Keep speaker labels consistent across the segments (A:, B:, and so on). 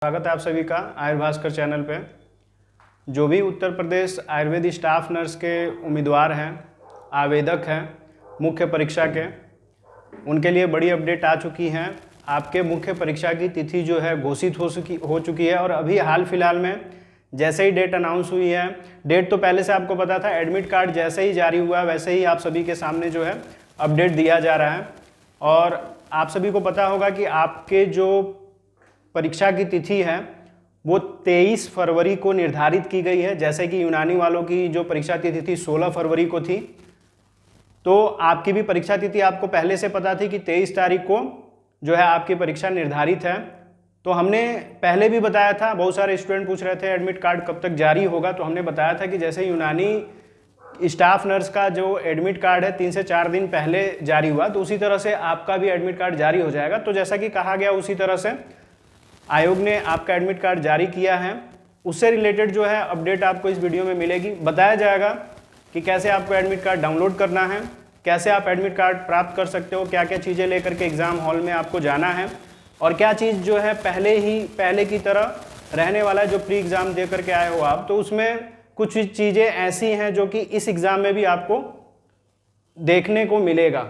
A: स्वागत है आप सभी का आयुर्भास्कर चैनल पे। जो भी उत्तर प्रदेश आयुर्वेद स्टाफ नर्स के उम्मीदवार हैं, आवेदक हैं मुख्य परीक्षा के, उनके लिए बड़ी अपडेट आ चुकी हैं। आपके मुख्य परीक्षा की तिथि जो है घोषित हो चुकी है और अभी हाल फिलहाल में जैसे ही डेट अनाउंस हुई है, डेट तो पहले से आपको पता था, एडमिट कार्ड जैसे ही जारी हुआ वैसे ही आप सभी के सामने जो है अपडेट दिया जा रहा है। और आप सभी को पता होगा कि आपके जो परीक्षा की तिथि है वो 23 फरवरी को निर्धारित की गई है। जैसे कि यूनानी वालों की जो परीक्षा तिथि थी 16 फरवरी को थी, तो आपकी भी परीक्षा तिथि आपको पहले से पता थी कि 23 तारीख को जो है आपकी परीक्षा निर्धारित है। तो हमने पहले भी बताया था, बहुत सारे स्टूडेंट पूछ रहे थे एडमिट कार्ड कब तक जारी होगा, तो हमने बताया था कि जैसे यूनानी स्टाफ नर्स का जो एडमिट कार्ड है 3 से 4 दिन पहले जारी हुआ, तो उसी तरह से आपका भी एडमिट कार्ड जारी हो जाएगा। तो जैसा कि कहा गया उसी तरह से आयोग ने आपका एडमिट कार्ड जारी किया है। उससे रिलेटेड जो है अपडेट आपको इस वीडियो में मिलेगी। बताया जाएगा कि कैसे आपको एडमिट कार्ड डाउनलोड करना है, कैसे आप एडमिट कार्ड प्राप्त कर सकते हो, क्या क्या चीज़ें लेकर के एग्ज़ाम हॉल में आपको जाना है, और क्या चीज़ जो है पहले की तरह रहने वाला है। जो प्री एग्ज़ाम दे करके आए हो आप, तो उसमें कुछ चीज़ें ऐसी हैं जो कि इस एग्ज़ाम में भी आपको देखने को मिलेगा,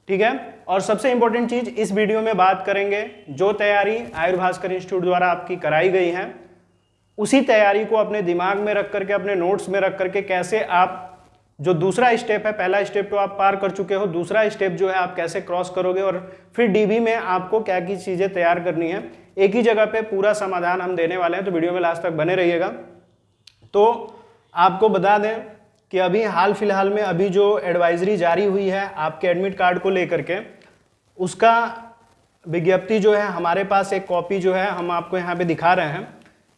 A: ठीक है। और सबसे इंपॉर्टेंट चीज इस वीडियो में बात करेंगे, जो तैयारी आयुर्भास्कर इंस्टीट्यूट द्वारा आपकी कराई गई है, उसी तैयारी को अपने दिमाग में रख करके, अपने नोट्स में रख करके, कैसे आप जो दूसरा स्टेप है, पहला स्टेप तो आप पार कर चुके हो, दूसरा स्टेप जो है आप कैसे क्रॉस करोगे, और फिर डीबी में आपको क्या की चीजें तैयार करनी है। एक ही जगह पे पूरा समाधान हम देने वाले हैं, तो वीडियो में लास्ट तक बने रहिएगा। तो आपको बता दें कि अभी हाल फिलहाल में अभी जो एडवाइजरी जारी हुई है आपके एडमिट कार्ड को लेकर के, उसका विज्ञप्ति जो है हमारे पास एक कॉपी जो है हम आपको यहाँ पे दिखा रहे हैं,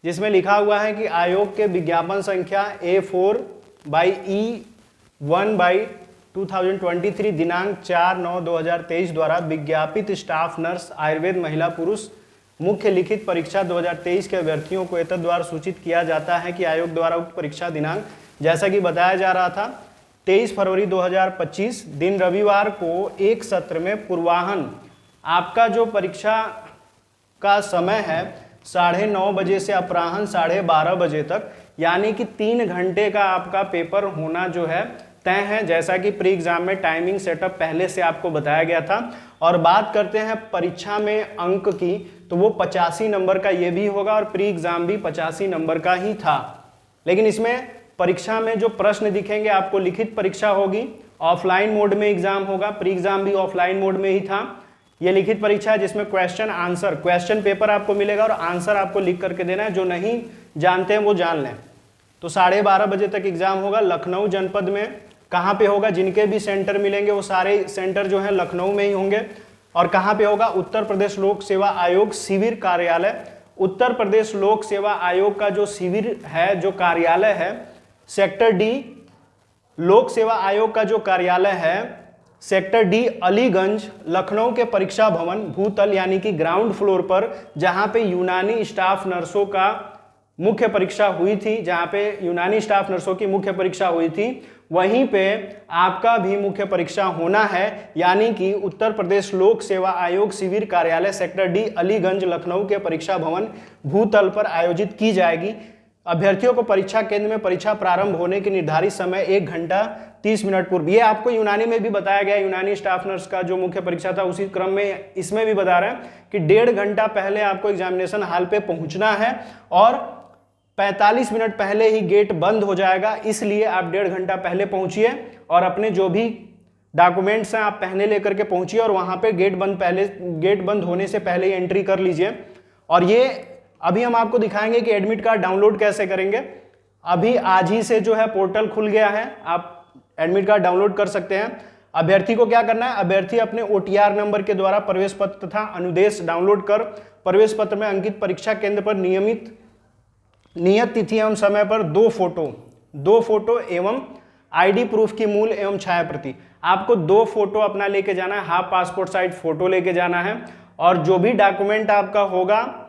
A: जिसमें लिखा हुआ है कि आयोग के विज्ञापन संख्या A4/E1/2023 दिनांक 4/9/2023 द्वारा विज्ञापित स्टाफ नर्स आयुर्वेद महिला पुरुष मुख्य लिखित परीक्षा 2023 के अभ्यर्थियों को एतद्वारा सूचित किया जाता है कि आयोग द्वारा उक्त परीक्षा दिनांक, जैसा कि बताया जा रहा था, 23 फरवरी 2025 दिन रविवार को एक सत्र में पूर्वाह्न आपका जो परीक्षा का समय है 9:30 बजे से अपराह्न 12:30 बजे तक, यानी कि 3 घंटे का आपका पेपर होना जो है तय है। जैसा कि प्री एग्जाम में टाइमिंग सेटअप पहले से आपको बताया गया था। और बात करते हैं परीक्षा में अंक की, तो वो 85 नंबर का ये भी होगा, और प्री एग्जाम भी 85 नंबर का ही था। लेकिन इसमें परीक्षा में जो प्रश्न दिखेंगे आपको, लिखित परीक्षा होगी, ऑफलाइन मोड में एग्जाम होगा, प्री एग्जाम भी ऑफलाइन मोड में ही था। ये लिखित परीक्षा है जिसमें क्वेश्चन पेपर आपको मिलेगा और आंसर आपको लिख करके देना है। जो नहीं जानते हैं वो जान लें। तो 12:30 बजे तक एग्जाम होगा लखनऊ जनपद में। कहाँ पे होगा? जिनके भी सेंटर मिलेंगे वो सारे सेंटर जो है लखनऊ में ही होंगे। और कहाँ पे होगा? उत्तर प्रदेश लोक सेवा आयोग शिविर कार्यालय। उत्तर प्रदेश लोक सेवा आयोग का जो शिविर है, जो कार्यालय है, सेक्टर डी, लोक सेवा आयोग का जो कार्यालय है सेक्टर डी, अलीगंज, लखनऊ के परीक्षा भवन भूतल यानी कि ग्राउंड फ्लोर पर, जहां पे यूनानी स्टाफ नर्सों का मुख्य परीक्षा हुई थी, जहां पे यूनानी स्टाफ नर्सों की मुख्य परीक्षा हुई थी, वहीं पे आपका भी मुख्य परीक्षा होना है। यानी कि उत्तर प्रदेश लोक सेवा आयोग शिविर कार्यालय सेक्टर डी, अलीगंज, लखनऊ के परीक्षा भवन भूतल पर आयोजित की जाएगी। अभ्यर्थियों को परीक्षा केंद्र में परीक्षा प्रारंभ होने के निर्धारित समय 1 घंटा 30 मिनट पूर्व, ये आपको यूनानी में भी बताया गया, यूनानी स्टाफ नर्स का जो मुख्य परीक्षा था उसी क्रम में इसमें भी बता रहे हैं कि 1.5 घंटा पहले आपको एग्जामिनेशन हॉल पे पहुंचना है और 45 मिनट पहले ही गेट बंद हो जाएगा। इसलिए आप 1.5 घंटा पहले पहुंचिए और अपने जो भी डॉक्यूमेंट्स हैं आप पहले लेकर के पहुंचिए, और वहां पे गेट बंद होने से पहले ही एंट्री कर लीजिए। और ये अभी हम आपको दिखाएंगे कि एडमिट कार्ड डाउनलोड कैसे करेंगे। अभी आज ही से जो है पोर्टल खुल गया है, आप एडमिट कार्ड डाउनलोड कर सकते हैं। अभ्यर्थी को क्या करना है? अभ्यर्थी अपने OTR नंबर के द्वारा प्रवेश पत्र तथा अनुदेश डाउनलोड कर प्रवेश पत्र में अंकित परीक्षा केंद्र पर नियत तिथि एवं समय पर 2 फोटो एवं ID प्रूफ की मूल एवं छाया प्रति, आपको 2 फोटो अपना लेके जाना है, हाफ पासपोर्ट साइज फोटो लेके जाना है। और जो भी डॉक्यूमेंट आपका होगा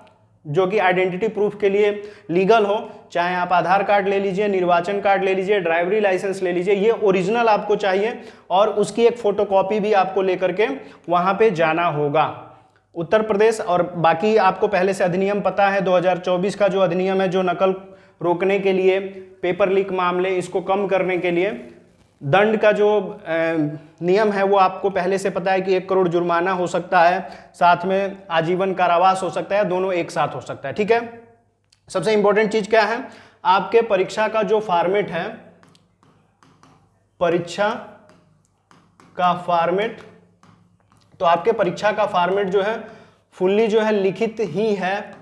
A: जो कि आइडेंटिटी प्रूफ के लिए लीगल हो, चाहे आप आधार कार्ड ले लीजिए, निर्वाचन कार्ड ले लीजिए, ड्राइवरी लाइसेंस ले लीजिए, ये ओरिजिनल आपको चाहिए, और उसकी एक फोटोकॉपी भी आपको लेकर के वहां पे जाना होगा। उत्तर प्रदेश, और बाकी आपको पहले से अधिनियम पता है 2024 का जो अधिनियम है, जो नकल रोकने के लिए, पेपर लीक मामले इसको कम करने के लिए दंड का जो नियम है वो आपको पहले से पता है कि 1 करोड़ जुर्माना हो सकता है, साथ में आजीवन कारावास हो सकता है, दोनों एक साथ हो सकता है। ठीक है, सबसे इंपॉर्टेंट चीज क्या है, आपके परीक्षा का जो फॉर्मेट है, परीक्षा का फॉर्मेट, तो आपके परीक्षा का फॉर्मेट जो है फुल्ली जो है लिखित ही है,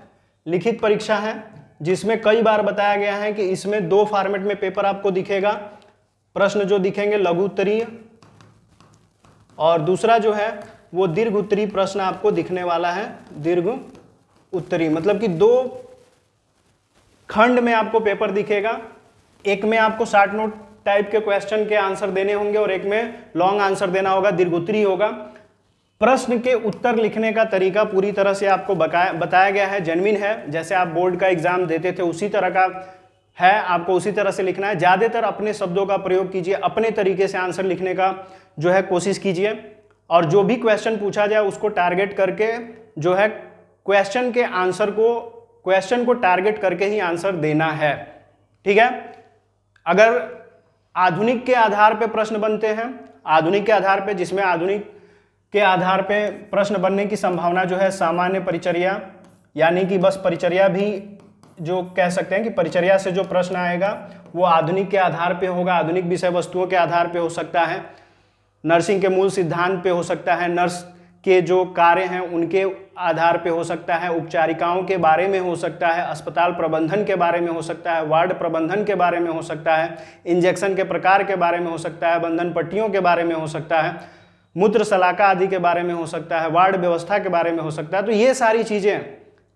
A: लिखित परीक्षा है, जिसमें कई बार बताया गया है कि इसमें 2 फॉर्मेट में पेपर आपको दिखेगा। प्रश्न जो दिखेंगे लघु उत्तरीय, और दूसरा जो है वो दीर्घ उत्तरीय प्रश्न आपको दिखने वाला है, दीर्घ उत्तरीय, मतलब कि 2 खंड में आपको पेपर दिखेगा। एक में आपको शॉर्ट नोट टाइप के क्वेश्चन के आंसर देने होंगे और एक में लॉन्ग आंसर देना होगा, दीर्घ उत्तरीय होगा। प्रश्न के उत्तर लिखने का तरीका पूरी तरह से आपको बताया गया है, जेन्युइन है, जैसे आप बोर्ड का एग्जाम देते थे उसी तरह का है, आपको उसी तरह से लिखना है। ज़्यादातर अपने शब्दों का प्रयोग कीजिए, अपने तरीके से आंसर लिखने का जो है कोशिश कीजिए, और जो भी क्वेश्चन पूछा जाए उसको टारगेट करके जो है क्वेश्चन को टारगेट करके ही आंसर देना है। ठीक है, अगर आधुनिक के आधार पे प्रश्न बनते हैं, आधुनिक के आधार पे, जिसमें आधुनिक के आधार पे प्रश्न बनने की संभावना जो है सामान्य परिचर्या, यानी कि बस परिचर्या भी जो कह सकते हैं कि परिचर्या से जो प्रश्न आएगा वो आधुनिक के आधार पे होगा, आधुनिक विषय वस्तुओं के आधार पे हो सकता है, नर्सिंग के मूल सिद्धांत पे हो सकता है, नर्स के जो कार्य हैं उनके आधार पे हो सकता है, उपचारिकाओं के बारे में हो सकता है, अस्पताल प्रबंधन के बारे में हो सकता है, वार्ड प्रबंधन के बारे में हो सकता है, इंजेक्शन के प्रकार के बारे में हो सकता है, बंधन पट्टियों के बारे में हो सकता है, मूत्र सलाका आदि के बारे में हो सकता है, वार्ड व्यवस्था के बारे में हो सकता है। तो ये सारी चीज़ें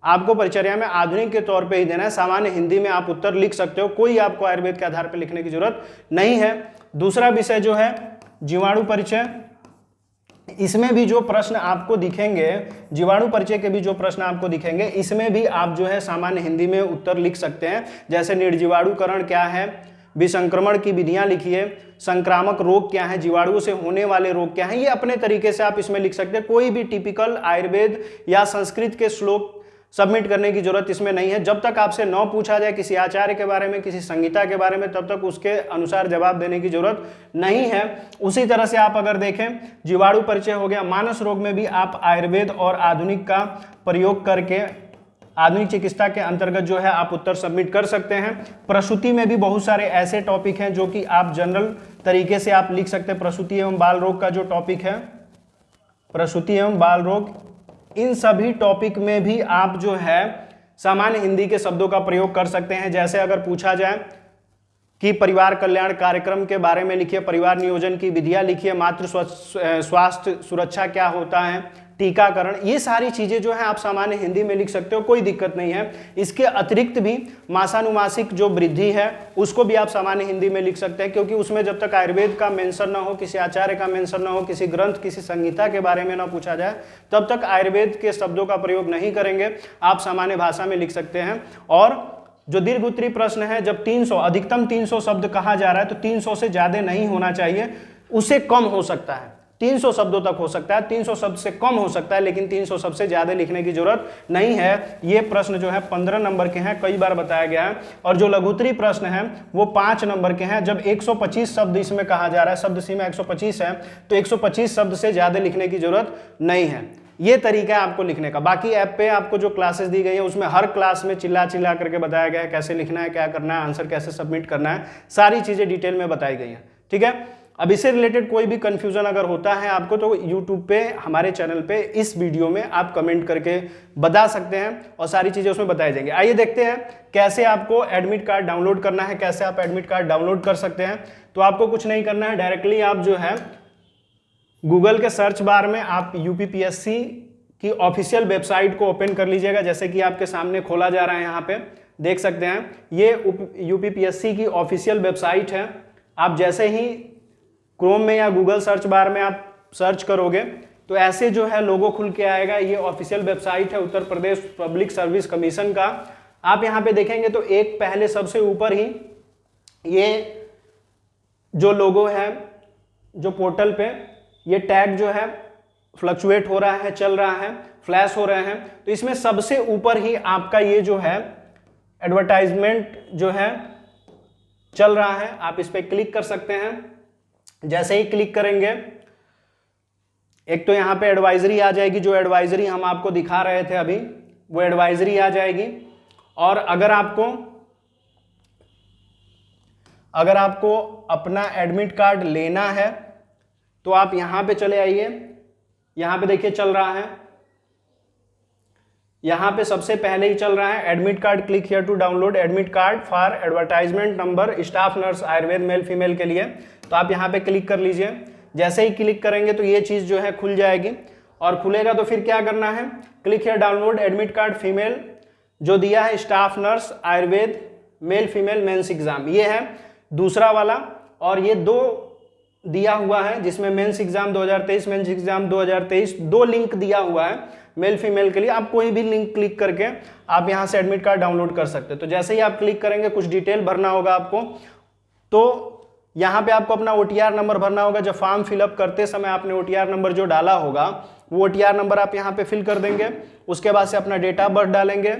A: आपको परिचर्या में आधुनिक के तौर पे ही देना है। सामान्य हिंदी में आप उत्तर लिख सकते हो, कोई आपको आयुर्वेद के आधार पर लिखने की जरूरत नहीं है। दूसरा विषय जो है जीवाणु परिचय, इसमें भी जो प्रश्न आपको दिखेंगे, जीवाणु परिचय के भी जो प्रश्न आपको दिखेंगे, इसमें भी आप जो है सामान्य हिंदी में उत्तर लिख सकते हैं। जैसे निर्जीवाणुकरण क्या है, विसंक्रमण की विधियां लिखिए, संक्रामक रोग क्या है, जीवाणुओं से होने वाले रोग क्या हैं, ये अपने तरीके से आप इसमें लिख सकते हैं। कोई भी टिपिकल आयुर्वेद या संस्कृत के श्लोक सबमिट करने की जरूरत इसमें नहीं है। जब तक आपसे न पूछा जाए किसी आचार्य के बारे में, किसी संहिता के बारे में, तब तक उसके अनुसार जवाब देने की जरूरत नहीं है। उसी तरह से आप अगर देखें, जीवाणु परिचय हो गया, मानस रोग में भी आप आयुर्वेद और आधुनिक का प्रयोग करके आधुनिक चिकित्सा के अंतर्गत जो है आप उत्तर सबमिट कर सकते हैं। प्रसूति में भी बहुत सारे ऐसे टॉपिक हैं जो कि आप जनरल तरीके से आप लिख सकते हैं। प्रसूति एवं बाल रोग का जो टॉपिक है, प्रसूति एवं बाल रोग, इन सभी टॉपिक में भी आप जो है सामान्य हिंदी के शब्दों का प्रयोग कर सकते हैं। जैसे अगर पूछा जाए कि परिवार कल्याण कार्यक्रम के बारे में लिखिए, परिवार नियोजन की विधियां लिखिए, मातृ स्वास्थ्य सुरक्षा क्या होता है, टीकाकरण, ये सारी चीजें जो है आप सामान्य हिंदी में लिख सकते हो, कोई दिक्कत नहीं है। इसके अतिरिक्त भी मासानुमासिक जो वृद्धि है उसको भी आप सामान्य हिंदी में लिख सकते हैं, क्योंकि उसमें जब तक आयुर्वेद का मेंशन ना हो, किसी आचार्य का मेंशन ना हो, किसी ग्रंथ, किसी संहिता के बारे में ना पूछा जाए, तब तक आयुर्वेद के शब्दों का प्रयोग नहीं करेंगे, आप सामान्य भाषा में लिख सकते हैं। और जो दीर्घ उत्तरीय प्रश्न है, जब 300, अधिकतम 300 शब्द कहा जा रहा है, तो 300 से ज्यादा नहीं होना चाहिए, उससे कम हो सकता है, 300 शब्दों तक हो सकता है, 300 शब्द से कम हो सकता है, लेकिन 300 शब्द से ज्यादा लिखने की जरूरत नहीं है। ये प्रश्न जो है 15 नंबर के हैं, कई बार बताया गया है। और जो लघुत्तरीय प्रश्न है वो 5 नंबर के हैं। जब 125 शब्द इसमें कहा जा रहा है, शब्द सीमा 125 है, तो 125 शब्द से ज्यादा लिखने की जरूरत नहीं है। ये तरीका है आपको लिखने का। बाकी ऐप पे आपको जो क्लासेस दी गई है उसमें हर क्लास में चिल्ला चिल्ला करके बताया गया है कैसे लिखना है, क्या करना है, आंसर कैसे सबमिट करना है, सारी चीजें डिटेल में बताई गई हैं। ठीक है, अब इससे रिलेटेड कोई भी कंफ्यूजन अगर होता है आपको, तो यूट्यूब पे हमारे चैनल पे इस वीडियो में आप कमेंट करके बता सकते हैं और सारी चीजें उसमें बताई जाएंगी। आइए देखते हैं कैसे आपको एडमिट कार्ड डाउनलोड करना है, कैसे आप एडमिट कार्ड डाउनलोड कर सकते हैं। तो आपको कुछ नहीं करना है, डायरेक्टली आप जो है गूगल के सर्च बार में आप यूपीपीएससी की ऑफिशियल वेबसाइट को ओपन कर लीजिएगा, जैसे कि आपके सामने खोला जा रहा है, यहाँ पे देख सकते हैं। ये यूपीपीएससी की ऑफिशियल वेबसाइट है। आप जैसे ही क्रोम में या गूगल सर्च बार में आप सर्च करोगे तो ऐसे जो है लोगो खुल के आएगा। ये ऑफिशियल वेबसाइट है Uttar Pradesh public service commission का। आप यहाँ पे देखेंगे तो एक पहले सबसे ऊपर ही ये जो लोगो है, जो पोर्टल पे ये टैग जो है फ्लक्चुएट हो रहा है, चल रहा है, फ्लैश हो रहे हैं, तो इसमें सबसे ऊपर ही आपका ये जो है एडवर्टाइजमेंट जो है चल रहा है। आप इस पर क्लिक कर सकते हैं। जैसे ही क्लिक करेंगे, एक तो यहां पे एडवाइजरी आ जाएगी, जो एडवाइजरी हम आपको दिखा रहे थे अभी, वो एडवाइजरी आ जाएगी। और अगर आपको अपना एडमिट कार्ड लेना है तो आप यहां पे चले आइए। यहां पे देखिए चल रहा है, यहां पे सबसे पहले ही चल रहा है admit card, click here to download admit card for advertisement number staff nurse Ayurveda male female के लिए। तो आप यहां पे क्लिक कर लीजिए। जैसे ही क्लिक करेंगे तो ये चीज जो है खुल जाएगी, और खुलेगा तो फिर क्या करना है, click here download admit card female, जो दिया है staff nurse Ayurveda male female mains exam, ये है दूसरा वाला। और ये 2 दिया हुआ है जिसमें mains exam 2023, mains exam 2023, 2 link दिया हुआ है मेल फीमेल के लिए। आप कोई भी लिंक क्लिक करके आप यहां से एडमिट कार्ड डाउनलोड कर सकते हैं। तो जैसे ही आप क्लिक करेंगे, कुछ डिटेल भरना होगा आपको। तो यहां पे आपको अपना OTR नंबर भरना होगा। जब फॉर्म फिलअप करते समय आपने OTR नंबर जो डाला होगा, वो OTR नंबर आप यहां पे फिल कर देंगे। उसके बाद से अपना डेट ऑफ बर्थ डालेंगे,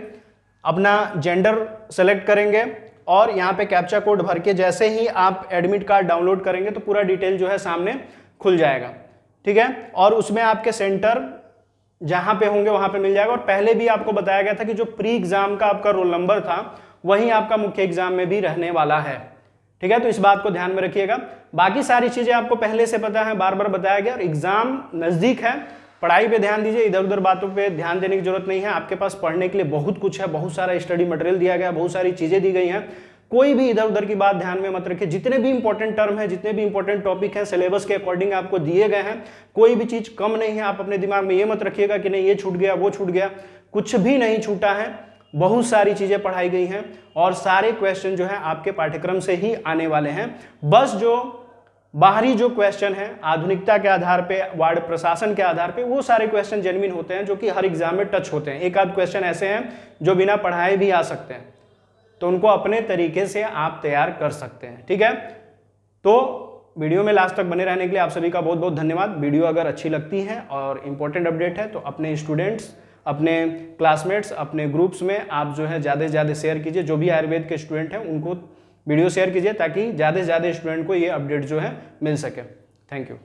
A: अपना जेंडर सेलेक्ट करेंगे, और यहाँ पे कैप्चा कोड भर के जैसे ही आप एडमिट कार्ड डाउनलोड करेंगे तो पूरा डिटेल जो है सामने खुल जाएगा। ठीक है, और उसमें आपके सेंटर जहां पे होंगे वहां पे मिल जाएगा। और पहले भी आपको बताया गया था कि जो प्री एग्जाम का आपका रोल नंबर था वही आपका मुख्य एग्जाम में भी रहने वाला है। ठीक है, तो इस बात को ध्यान में रखिएगा। बाकी सारी चीजें आपको पहले से पता है, बार बार बताया गया। और एग्जाम नजदीक है, पढ़ाई पे ध्यान दीजिए, इधर उधर बातों पे ध्यान देने की जरूरत नहीं है। आपके पास पढ़ने के लिए बहुत कुछ है, बहुत सारा स्टडी मटेरियल दिया गया, बहुत सारी चीजें दी गई हैं। कोई भी इधर उधर की बात ध्यान में मत रखिए। जितने भी इंपॉर्टेंट टर्म है, जितने भी इंपॉर्टेंट टॉपिक हैं, सिलेबस के अकॉर्डिंग आपको दिए गए हैं। कोई भी चीज कम नहीं है। आप अपने दिमाग में ये मत रखिएगा कि नहीं ये छूट गया, वो छूट गया। कुछ भी नहीं छूटा है, बहुत सारी चीजें पढ़ाई गई हैं, और सारे क्वेश्चन जो है आपके पाठ्यक्रम से ही आने वाले हैं। बस जो बाहरी जो क्वेश्चन है आधुनिकता के आधार पे, वार्ड प्रशासन के आधार पे, वो सारे क्वेश्चन जेन्युइन होते हैं, जो कि हर एग्जाम में टच होते हैं। एक आध क्वेश्चन ऐसे हैं जो बिना पढ़ाए भी आ सकते हैं, तो उनको अपने तरीके से आप तैयार कर सकते हैं। ठीक है, तो वीडियो में लास्ट तक बने रहने के लिए आप सभी का बहुत बहुत धन्यवाद। वीडियो अगर अच्छी लगती है और इंपॉर्टेंट अपडेट है तो अपने स्टूडेंट्स, अपने क्लासमेट्स, अपने ग्रुप्स में आप जो है ज़्यादा से ज़्यादा शेयर कीजिए। जो भी आयुर्वेद के स्टूडेंट हैं उनको वीडियो शेयर कीजिए, ताकि ज़्यादा से ज़्यादा स्टूडेंट को ये अपडेट जो है मिल सके। Thank you.